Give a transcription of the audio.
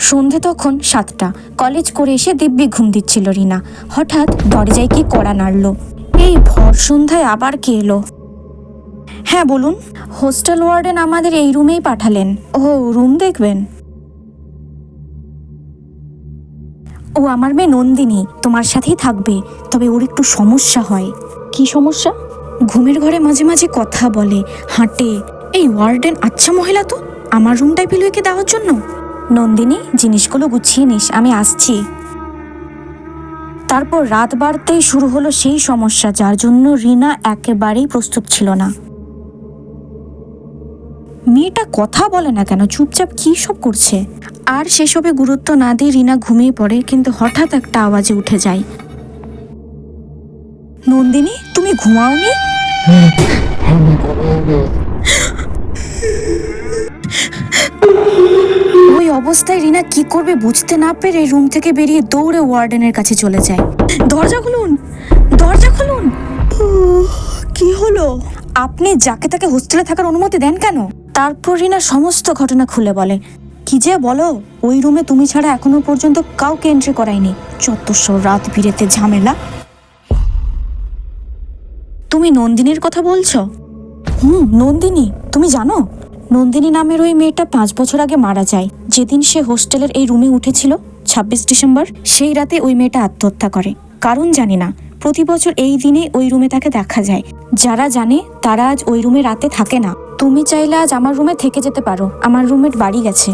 সন্ধে তখন 7টা। কলেজ করে এসে দিব্যি ঘুম দিচ্ছিল রিনা। হঠাৎ দরজায় কি কড়া নাড়ল। এই ভর সন্ধ্যায় আবার কে এলো? হ্যাঁ বলুন। হোস্টেল ওয়ার্ডেন আমাদের এই রুমেই পাঠালেন। ও রুম দেখবেন? ও আমার মেয়ে নন্দিনী, তোমার সাথেই থাকবে, তবে ওর একটু সমস্যা হয়। কি সমস্যা? ঘুমের ঘরে মাঝে মাঝে কথা বলে, হাঁটে। এই ওয়ার্ডেন আচ্ছা মহিলা তো, আমার রুমটাই পেল একে দেওয়ার জন্য। নন্দিনী, জিনিসগুলো গুছিয়ে নিস, আমি আসছি। তারপর রাত বাড়তেই শুরু হলো সেই সমস্যা যার জন্য রিনা একেবারেই প্রস্তুত ছিল না। মেয়েটা কথা বলে না কেন, চুপচাপ কি সব করছে? আর সেসবে গুরুত্ব না দিয়ে রিনা ঘুমিয়ে পড়ে, কিন্তু হঠাৎ একটা আওয়াজে উঠে যায়। নন্দিনী, তুমি ঘুমাওনি? ওই অবস্থায় রিনা কি করবে বুঝতে না পেরে রুম থেকে বেরিয়ে দৌড়ে ওয়ার্ডেনের কাছে চলে যায়। দরজা খুলুন, দরজা খুলুন। কি হলো? আপনি যাকে তাকে হোস্টেলে থাকার অনুমতি দেন কেন? তারপর রিনা সমস্ত ঘটনা খুলে বলে। কি যে বলো, ওই রুমে তুমি ছাড়া এখনো পর্যন্ত কাউকে এন্ট্রি করায়নি। চত্বর রাত বিরেতে ঝামেলা। তুমি নন্দিনীর কথা বলছো? নন্দিনী। তুমি জানো, নন্দিনী নামের ওই মেয়েটা 5 বছর আগে মারা যায়। যেদিন সে হোস্টেলের এই রুমে উঠেছিল, 26 ডিসেম্বর, সেই রাতে ওই মেয়েটা আত্মহত্যা করে। কারণ জানি না, প্রতি বছর এই দিনে ওই রুমে তাকে দেখা যায়। যারা জানে তারা আজ ওই রুমে রাতে থাকে না। তুমি চাইলে আজ আমার রুমে থেকে যেতে পারো, আমার রুমমেট বাড়ি গেছে।